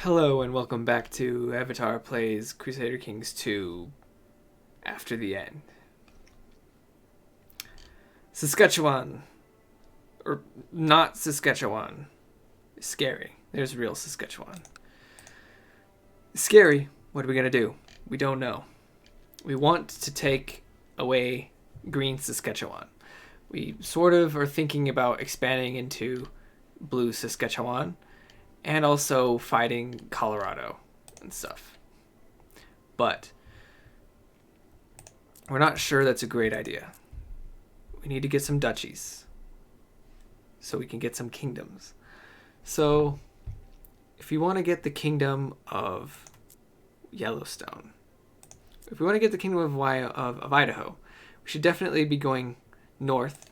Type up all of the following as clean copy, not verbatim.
Hello and welcome back to Avatar Plays Crusader Kings 2 After the End. Saskatchewan. Or not Saskatchewan. Scary. There's real Saskatchewan. Scary. What are we going to do? We don't know. We want to take away green Saskatchewan. We sort of are thinking about expanding into blue Saskatchewan. And also fighting Colorado and stuff. But we're not sure that's a great idea. We need to get some duchies so we can get some kingdoms. So if we want to get the Kingdom of Yellowstone, if we want to get the Kingdom of Idaho, we should definitely be going north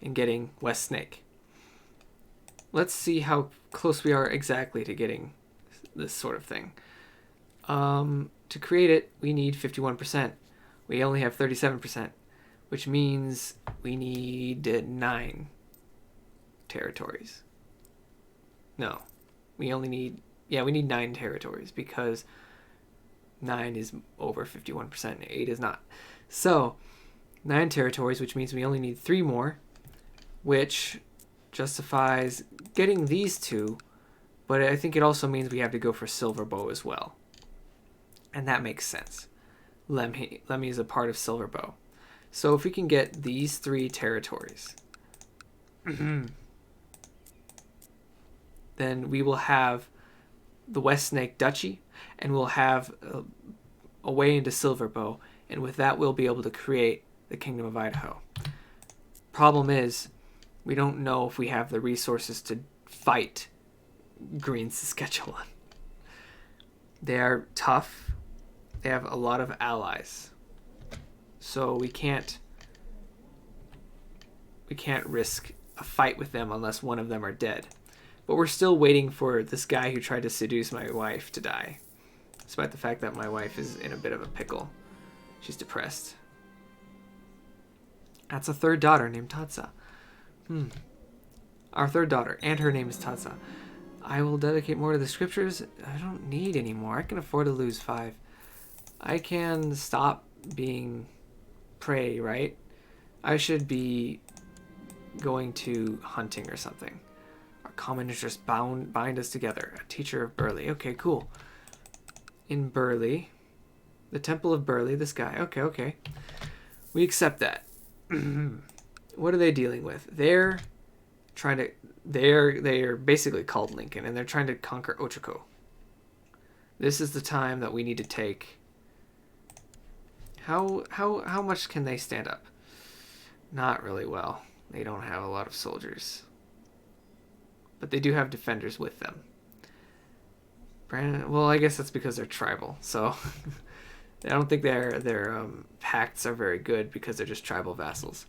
and getting West Snake. Let's see how close we are exactly to getting this sort of thing. To create it, we need 51%. We only have 37%, which means we need 9 territories. No, we only need, we need 9 territories because 9 is over 51% and 8 is not. So, 9 territories, which means we only need 3 more, which justifies getting these 2, but I think it also means we have to go for Silverbow as well. And that makes sense. Lemhi is a part of Silverbow. So if we can get these 3 territories, then we will have the West Snake Duchy, and we'll have a way into Silverbow, and with that we'll be able to create the Kingdom of Idaho. Problem is, we don't know if we have the resources to fight green Saskatchewan. They are tough. They have a lot of allies. So we can't risk a fight with them unless one of them are dead. But we're still waiting for this guy who tried to seduce my wife to die. Despite the fact that my wife is in a bit of a pickle. She's depressed. That's a third daughter named Tatsa. Our third daughter, and her name is Tatsa. I will dedicate more to the scriptures. I don't need any more. I can afford to lose 5. I can stop being prey, right? I should be going to hunting or something. Our common interests bind us together. A teacher of Burley. Okay, cool. In Burley. The Temple of Burley, this guy. Okay. We accept that. What are they dealing with? They're basically called Lincoln, and they're trying to conquer Ochako. This is the time that we need to take. How much can they stand up? Not really well. They don't have a lot of soldiers, but they do have defenders with them. Well, I guess that's because they're tribal, so I don't think their pacts are very good because they're just tribal vassals.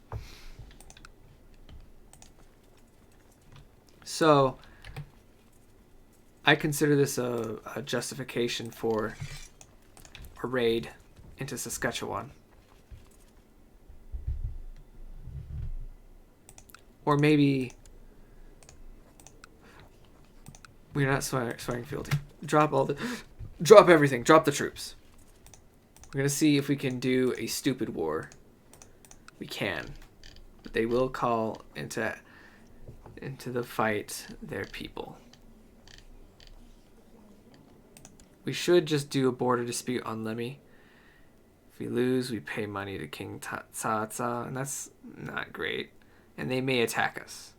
So, I consider this a justification for a raid into Saskatchewan. Or maybe we're not swearing fealty. Drop everything. Drop the troops. We're going to see if we can do a stupid war. We can. But they will call into the fight their people. We should just do a border dispute on Lemhi. If we lose, we pay money to King Tatsa, and that's not great. And they may attack us.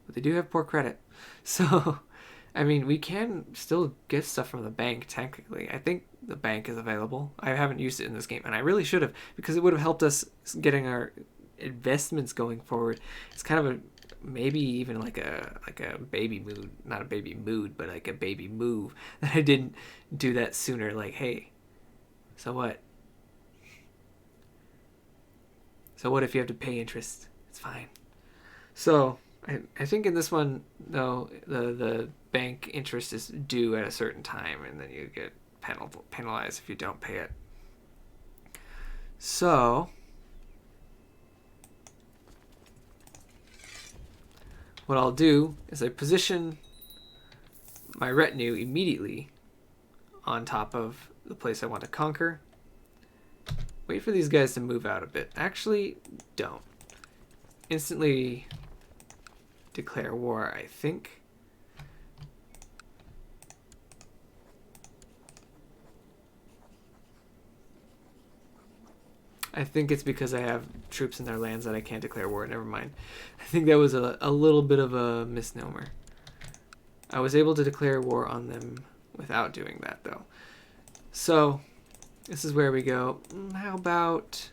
But they do have poor credit. So, I mean, we can still get stuff from the bank, technically. I think the bank is available. I haven't used it in this game, and I really should have, because it would have helped us getting our investments going forward. It's kind of a maybe even like a baby mood, not a baby mood, but like a baby move that I didn't do that sooner. Like, hey, so what? So what if you have to pay interest? It's fine. So I think in this one, though, the bank interest is due at a certain time, and then you get penalized if you don't pay it. So what I'll do is I position my retinue immediately on top of the place I want to conquer. Wait for these guys to move out a bit. Actually, don't. Instantly declare war, I think. I think it's because I have troops in their lands that I can't declare war. Never mind. I think that was a little bit of a misnomer. I was able to declare war on them without doing that, though. So, this is where we go. How about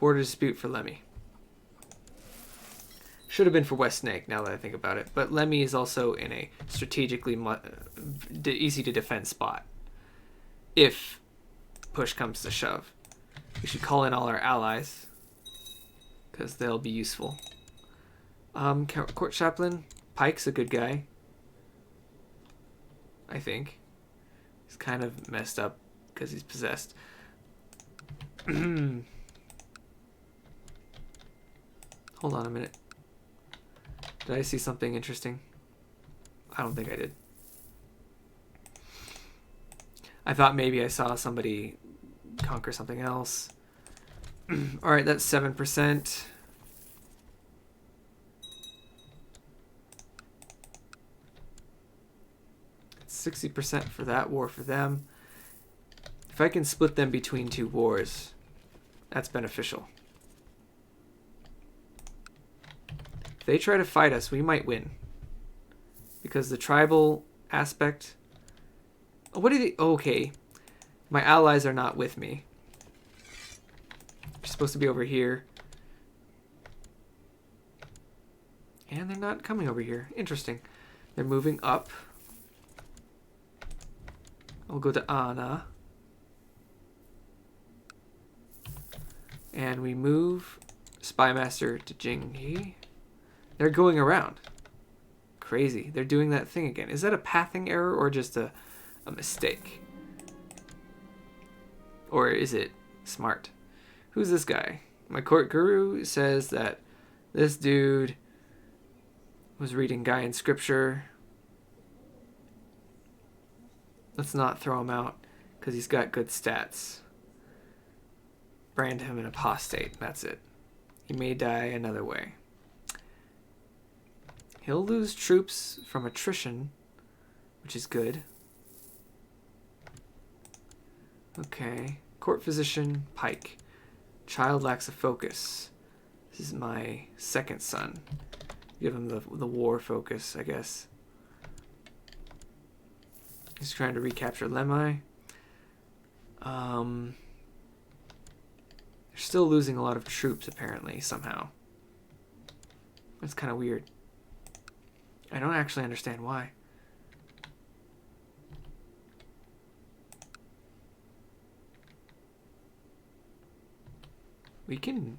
border dispute for Lemhi? Should have been for West Snake, now that I think about it. But Lemhi is also in a strategically easy to defend spot. If push comes to shove. We should call in all our allies, because they'll be useful. Court Chaplain, Pike's a good guy. I think. He's kind of messed up because he's possessed. Hold on a minute. Did I see something interesting? I don't think I did. I thought maybe I saw somebody conquer something else. Alright, that's 7%. It's 60% for that war for them. If I can split them between two wars, that's beneficial. If they try to fight us, we might win. Because the tribal aspect... What do they... Okay. My allies are not with me. They're supposed to be over here. And they're not coming over here. Interesting. They're moving up. I'll go to Anna. And we move Spymaster to Jinghi. They're going around. Crazy. They're doing that thing again. Is that a pathing error or just a mistake? Or is it smart? Who's this guy? My court guru says that this dude was reading Gaian scripture. Let's not throw him out because he's got good stats. Brand him an apostate. That's it. He may die another way. He'll lose troops from attrition, which is good. Okay. Court physician, Pike. Child lacks a focus. This is my second son. Give him the war focus, I guess. He's trying to recapture Lemhi. They're still losing a lot of troops, apparently, somehow. That's kind of weird. I don't actually understand why. We can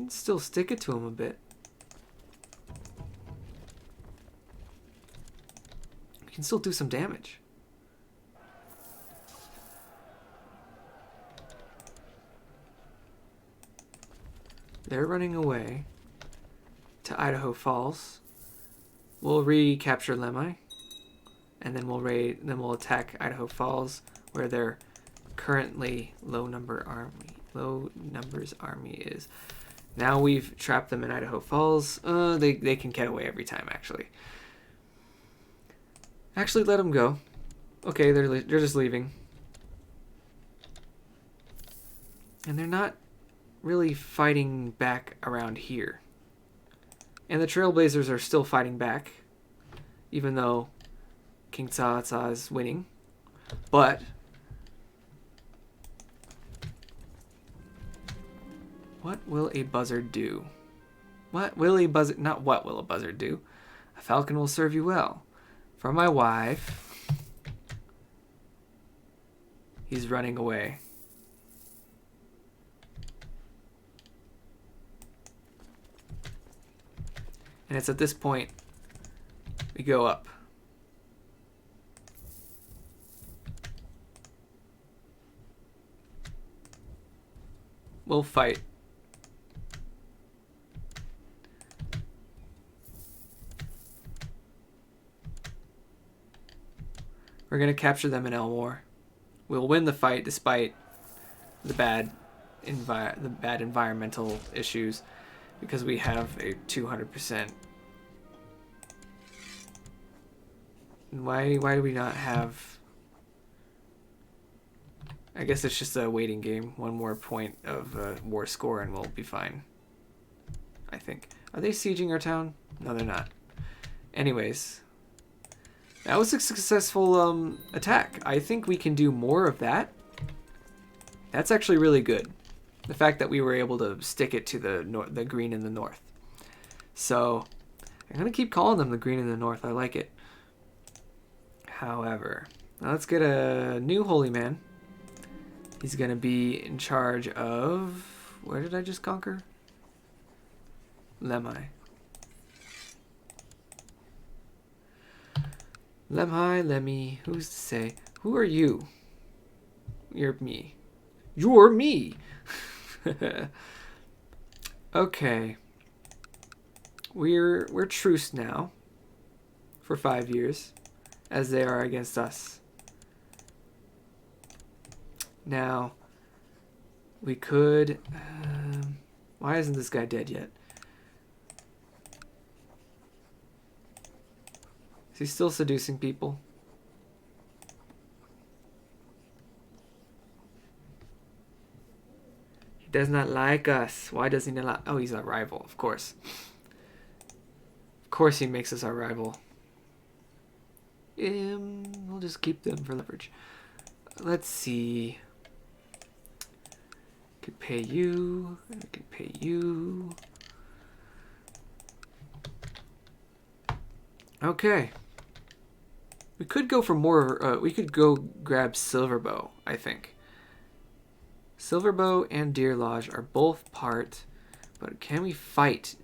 still stick it to him a bit. We can still do some damage. They're running away to Idaho Falls. We'll recapture Lemhi, and then we'll attack Idaho Falls, where their currently low numbers army is. Now we've trapped them in Idaho Falls. They can get away every time, actually. Actually, let them go. Okay, they're just leaving. And they're not really fighting back around here. And the Trailblazers are still fighting back, even though King Tsatsa is winning. But what will a buzzard do? What will a buzzard... Not what will a buzzard do. A falcon will serve you well. For my wife. He's running away. And it's at this point we go up. We'll fight We're going to capture them in Elmore. We'll win the fight despite the bad environmental issues, because we have a 200%. Why do we not have... I guess it's just a waiting game. One more point of war score and we'll be fine. I think. Are they sieging our town? No, they're not. Anyways, that was a successful attack. I think we can do more of that. That's actually really good. The fact that we were able to stick it to the green in the north. So I'm gonna keep calling them the green in the north. I like it. However, now let's get a new holy man. He's gonna be in charge of... Where did I just conquer? Lemhi. Lemhi. Who's to say? Who are you? You're me. You're me! Okay. We're truce now. For 5 years. As they are against us. Now, we could... why isn't this guy dead yet? Is he still seducing people? He does not like us. Why does he not like... Oh, he's our rival, of course. Of course he makes us our rival. We'll just keep them for leverage. Let's see... Could pay you. I can pay you. Okay. We could go for more. We could go grab Silverbow, I think. Silverbow and Deer Lodge are both part, but can we fight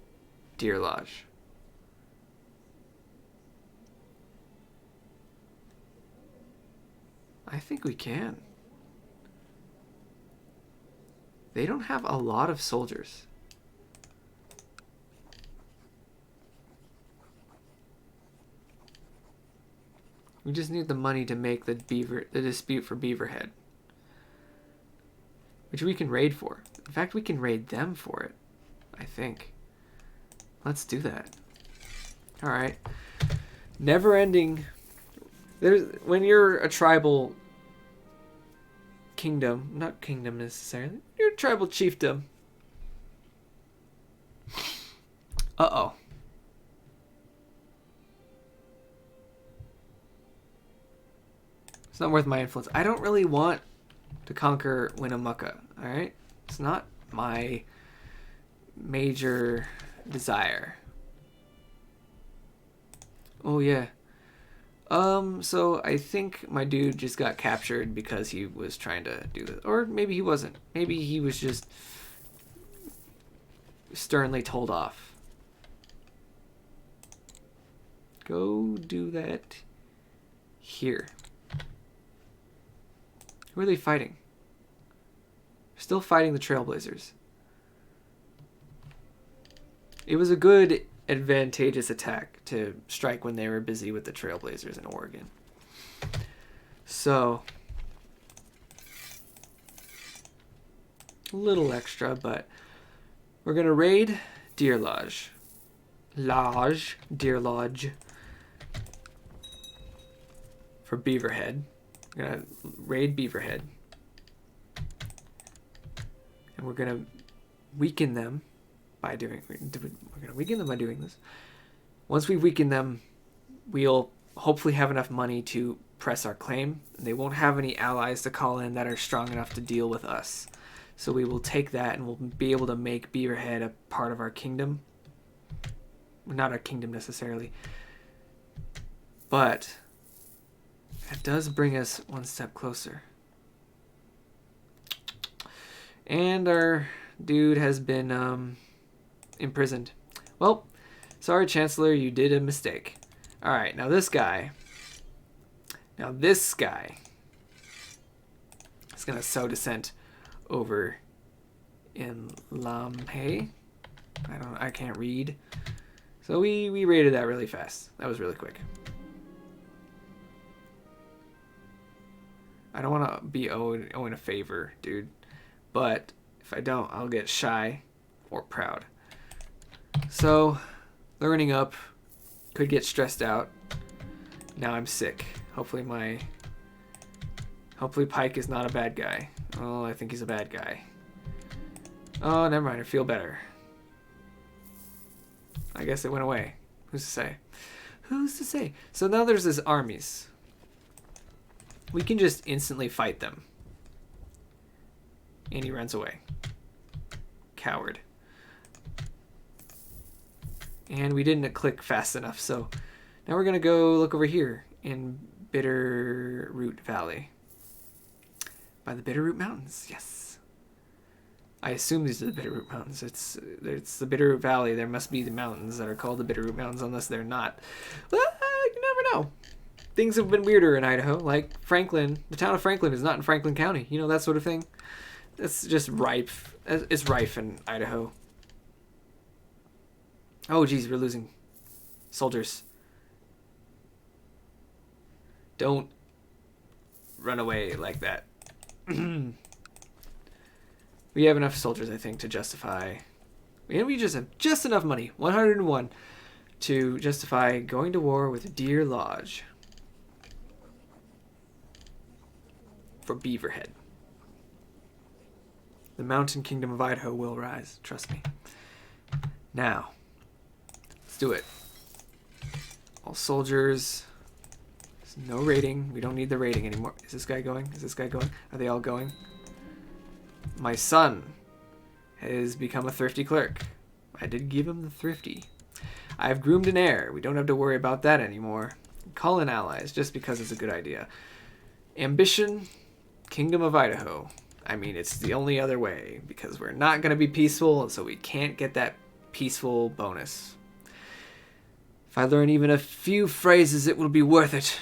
Deer Lodge? I think we can. They don't have a lot of soldiers. We just need the money to make the dispute for Beaverhead, which we can raid for. In fact, we can raid them for it, I think. Let's do that. All right. Never ending. When you're a tribal kingdom, not kingdom necessarily, you're a tribal chiefdom. Uh-oh. It's not worth my influence. I don't really want to conquer Winnemucca, alright? It's not my major desire. Oh, yeah. So I think my dude just got captured because he was trying to do this. Or maybe he wasn't. Maybe he was just sternly told off. Go do that here. Who are they fighting? Still fighting the Trailblazers. It was a good, advantageous attack to strike when they were busy with the Trailblazers in Oregon. So, a little extra, but we're going to raid Deer Lodge. Deer Lodge. For Beaverhead. We're going to raid Beaverhead. And we're going to weaken them by doing... We're going to weaken them by doing this. Once we weaken them, we'll hopefully have enough money to press our claim. They won't have any allies to call in that are strong enough to deal with us. So we will take that and we'll be able to make Beaverhead a part of our kingdom. Not our kingdom necessarily. But that does bring us one step closer. And our dude has been imprisoned. Well, sorry, Chancellor, you did a mistake. Alright, now this guy. Now this guy is going to sow dissent over in Lemhi. I can't read. So we raided that really fast. That was really quick. I don't want to be owing a favor, dude. But if I don't, I'll get shy or proud. So, learning up. Could get stressed out. Now I'm sick. Hopefully Pike is not a bad guy. Oh, I think he's a bad guy. Oh, never mind. I feel better. I guess it went away. Who's to say? Who's to say? So now there's his armies. We can just instantly fight them. And he runs away. Coward. And we didn't click fast enough, so now we're going to go look over here in Bitterroot Valley. By the Bitterroot Mountains, yes. I assume these are the Bitterroot Mountains. It's the Bitterroot Valley. There must be the mountains that are called the Bitterroot Mountains, unless they're not. Well, you never know. Things have been weirder in Idaho, like Franklin. The town of Franklin is not in Franklin County. You know, that sort of thing. It's just rife. It's rife in Idaho. Oh, geez, we're losing soldiers. Don't run away like that. We have enough soldiers, I think, to justify... And we just have just enough money, 101, to justify going to war with Deer Lodge. For Beaverhead. The mountain kingdom of Idaho will rise, trust me. Now... Let's do it. All soldiers. There's no rating. We don't need the rating anymore. Is this guy going? Is this guy going? Are they all going? My son has become a thrifty clerk. I did give him the thrifty. I've groomed an heir. We don't have to worry about that anymore. Call in allies just because it's a good idea. Ambition, Kingdom of Idaho. I mean, it's the only other way because we're not going to be peaceful, so we can't get that peaceful bonus. If I learn even a few phrases, it will be worth it.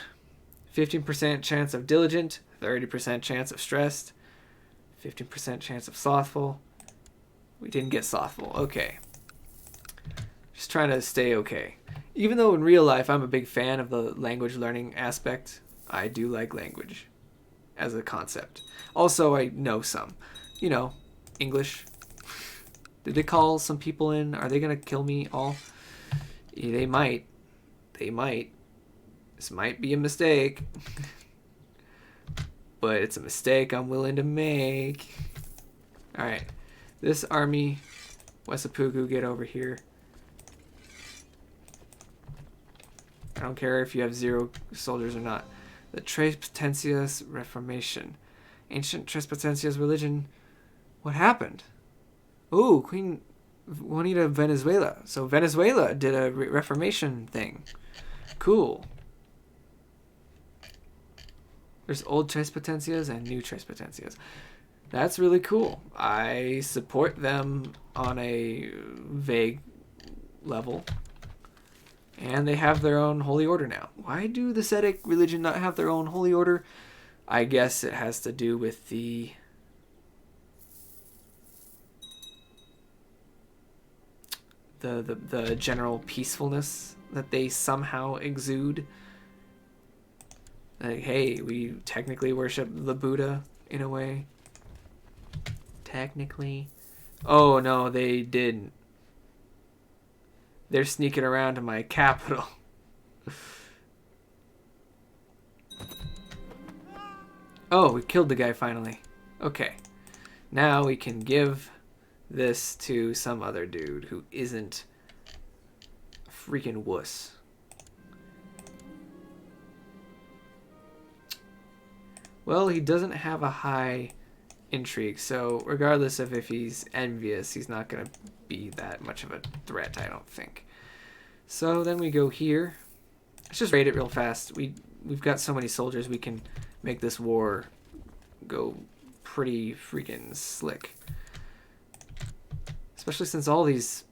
15% chance of diligent, 30% chance of stressed, 15% chance of slothful. We didn't get slothful. Okay. Just trying to stay okay. Even though in real life I'm a big fan of the language learning aspect, I do like language as a concept. Also, I know some. You know, English. Did they call some people in? Are they going to kill me all? Yeah, they might. They might. This might be a mistake. But it's a mistake I'm willing to make. Alright. This army, Wesapugu, get over here. I don't care if you have 0 soldiers or not. The Tres Potencias Reformation. Ancient Tres Potencias religion. What happened? Ooh, Queen Juanita of Venezuela. So Venezuela did a reformation thing. Cool. There's old Tres Potencias and new Tres Potencias. That's really cool. I support them on a vague level. And they have their own holy order now. Why do the Sedic religion not have their own holy order? I guess it has to do with the general peacefulness that they somehow exude. Like, hey, we technically worship the Buddha in a way. Technically. Oh, no, they didn't. They're sneaking around to my capital. Oh, we killed the guy finally. Okay. Now we can give this to some other dude who isn't a freaking wuss. Well, he doesn't have a high intrigue, so regardless of if he's envious, he's not going to be that much of a threat, I don't think. So then we go here. Let's just raid it real fast. We've got so many soldiers, we can make this war go pretty freaking slick. Especially since all these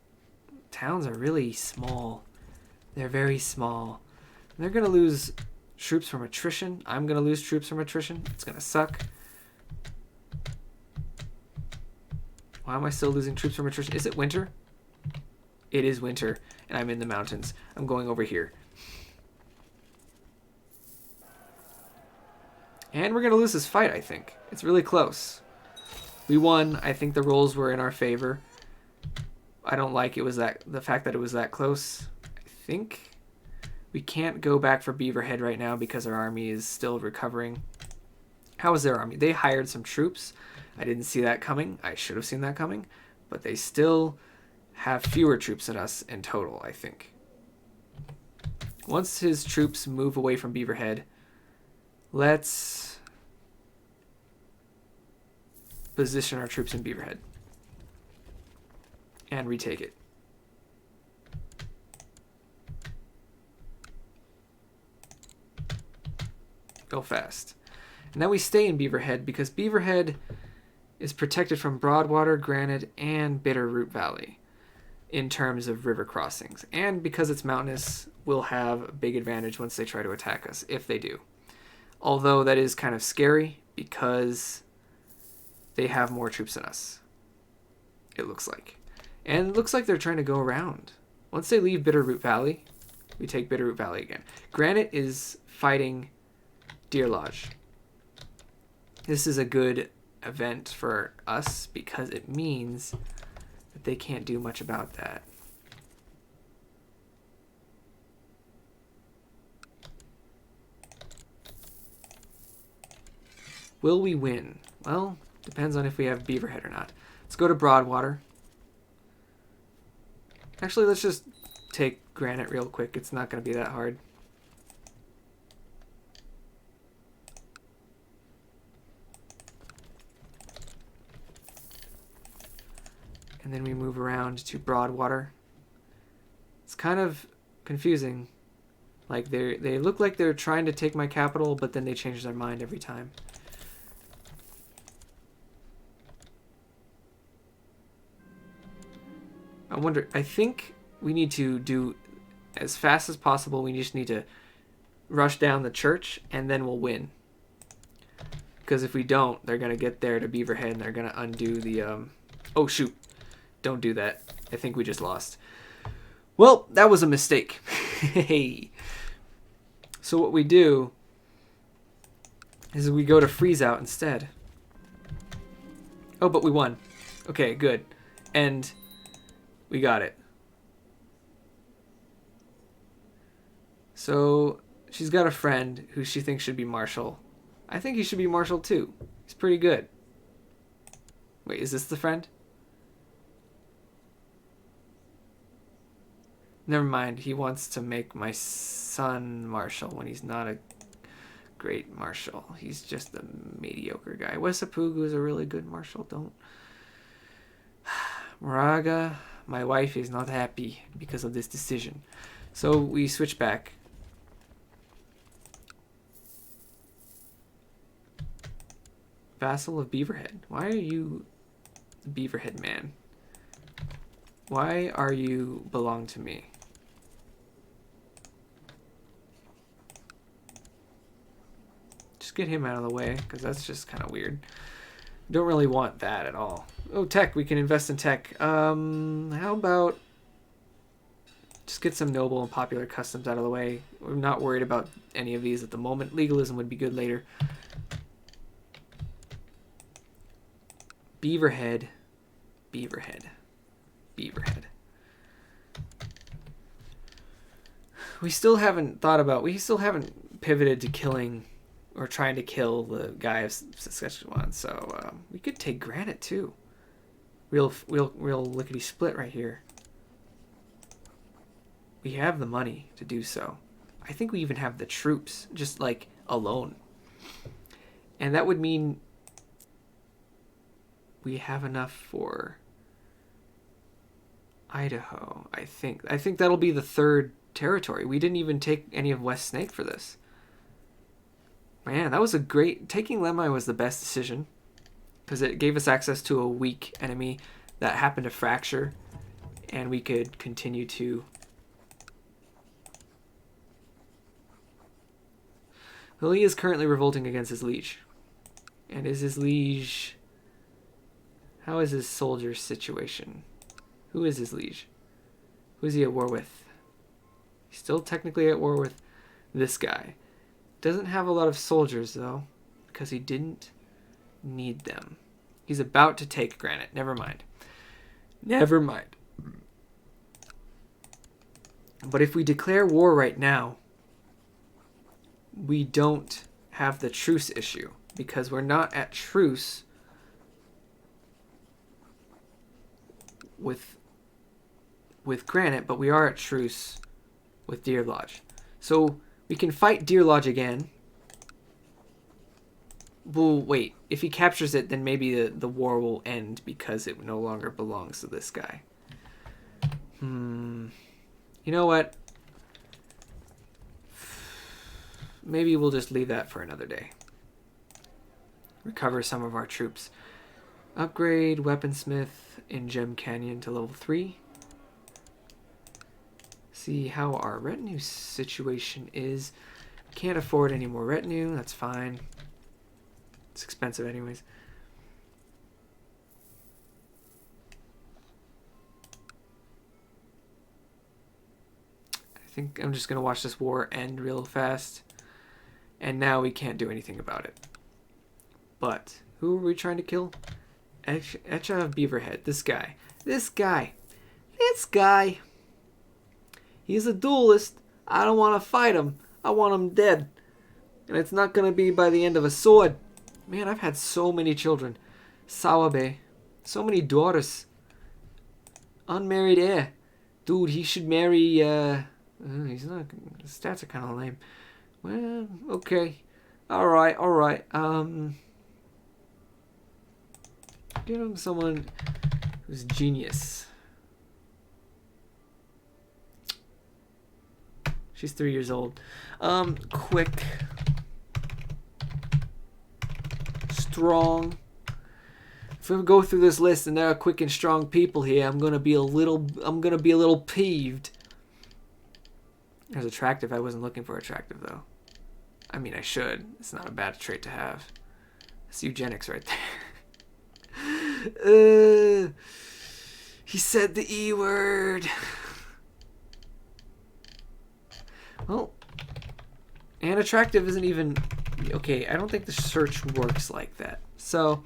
towns are really small. They're very small. And they're going to lose troops from attrition. I'm going to lose troops from attrition. It's going to suck. Why am I still losing troops from attrition? Is it winter? It is winter, and I'm in the mountains. I'm going over here. And we're going to lose this fight, I think. It's really close. We won. I think the rolls were in our favor. I don't like the fact that it was that close. I think we can't go back for Beaverhead right now because our army is still recovering. How is their army? They hired some troops. I didn't see that coming. I should have seen that coming. But they still have fewer troops than us in total, I think. Once his troops move away from Beaverhead, let's position our troops in Beaverhead and retake it. Go fast. And then we stay in Beaverhead because Beaverhead is protected from Broadwater, Granite, and Bitterroot Valley in terms of river crossings. And because it's mountainous, we'll have a big advantage once they try to attack us, if they do. Although that is kind of scary because they have more troops than us, it looks like. And it looks like they're trying to go around. Once they leave Bitterroot Valley, we take Bitterroot Valley again. Granite is fighting Deer Lodge. This is a good event for us because it means that they can't do much about that. Will we win? Well, depends on if we have Beaverhead or not. Let's go to Broadwater. Actually, let's just take Granite real quick. It's not going to be that hard. And then we move around to Broadwater. It's kind of confusing. Like they look like they're trying to take my capital, but then they change their mind every time. I think we need to do as fast as possible. We just need to rush down the church and then we'll win. Because if we don't, they're going to get there to Beaverhead and they're going to undo the... Oh, shoot. Don't do that. I think we just lost. Well, that was a mistake. Hey. So what we do is we go to freeze out instead. Oh, but we won. Okay, good. And we got it. So she's got a friend who she thinks should be Marshal. I think he should be Marshal too. He's pretty good. Wait, is this the friend? Never mind. He wants to make my son Marshal when he's not a great Marshal. He's just a mediocre guy. Wesapugu is a really good Marshal. Don't. Moraga, my wife is not happy because of this decision. So we switch back. Vassal of Beaverhead. Why are you the Beaverhead man? Why are you belong to me? Just get him out of the way, because that's just kind of weird. Don't really want that at all. Oh, tech. We can invest in tech. How about just get some noble and popular customs out of the way? We're not worried about any of these at the moment. Legalism would be good later. Beaverhead. Beaverhead. Beaverhead. We still haven't pivoted to killing or trying to kill the guy of Saskatchewan, so we could take Granite too. Real lickety split right here. We have the money to do so. I think we even have the troops, just like alone. And that would mean we have enough for Idaho, I think. I think that'll be the third territory. We didn't even take any of West Snake for this. Man, that was a great... Taking Lemhi was the best decision because it gave us access to a weak enemy that happened to fracture, and we could continue to... Lily is currently revolting against his liege. And is his liege... How is his soldier situation? Who is his liege? Who is he at war with? He's still technically at war with this guy. Doesn't have a lot of soldiers, though. because he didn't need them. He's about to take granite. Never mind. Never mind. But if we declare war right now, we don't have the truce issue because we're not at truce with granite, but we are at truce with Deer Lodge. So we can fight Deer Lodge again. Well, wait. If he captures it, then maybe the war will end because it no longer belongs to this guy. You know what? Maybe we'll just leave that for another day. Recover some of our troops. Upgrade Weaponsmith in Gem Canyon to level 3. See how our retinue situation is. Can't afford any more retinue. That's fine. It's expensive anyways. I think I'm just going to watch this war end real fast. And now we can't do anything about it. But who are we trying to kill? Lemhi and Beaverhead. This guy. This guy. This guy. He's a duelist. I don't want to fight him. I want him dead. And it's not going to be by the end of a sword. Man, I've had so many children. Sawabe. So many daughters. Unmarried heir. Dude, he should marry, he's not, his stats are kind of lame. Well, okay. Alright, alright. Get him someone who's genius. She's 3 years old. Quick. Strong. If we go through this list and there are quick and strong people here, I'm gonna be a little peeved. There's attractive. I wasn't looking for attractive though. I mean, I should. It's not a bad trait to have. That's eugenics right there. He said the E word. Well, and attractive isn't even... Okay, I don't think the search works like that. So,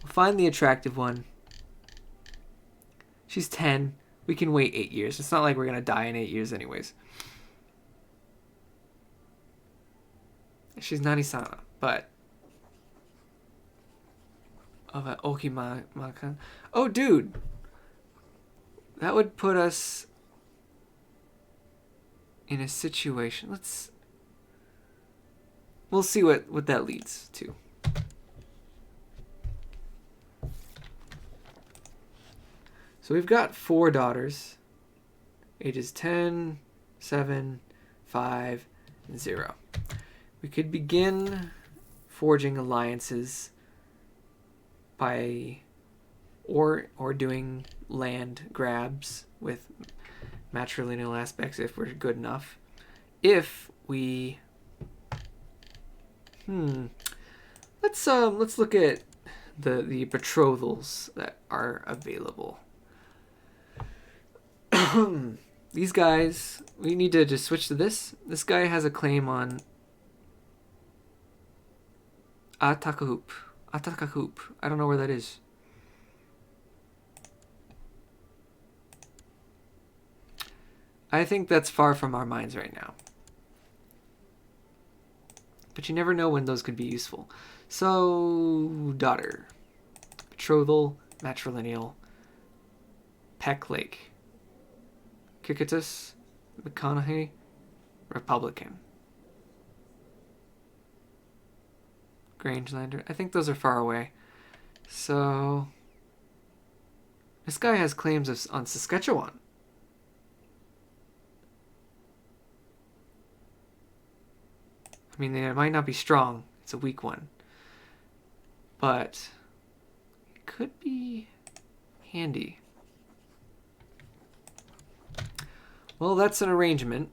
we'll find the attractive one. She's 10. We can wait 8 years. It's not like we're going to die in 8 years anyways. She's Nanisana, but... Okimaka. Oh, dude! That would put us in a situation. We'll see what that leads to. So we've got 4 daughters. Ages 10, 7, 5, and 0. We could begin forging alliances by or doing land grabs with matrilineal aspects if we're good enough. If we let's look at the betrothals that are available. These guys, we need to just switch to this. This guy has a claim on Atakahoop. I don't know where that is. I think that's far from our minds right now. But you never know when those could be useful. So, daughter. Betrothal, matrilineal. Peck Lake. Kikitus, McConaughey, Republican. Grangelander. I think those are far away. So, this guy has claims on Saskatchewan. I mean, it might not be strong. It's a weak one. But it could be handy. Well, that's an arrangement.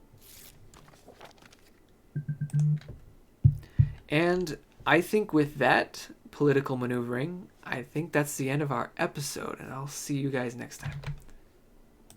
And I think with that political maneuvering, I think that's the end of our episode. And I'll see you guys next time.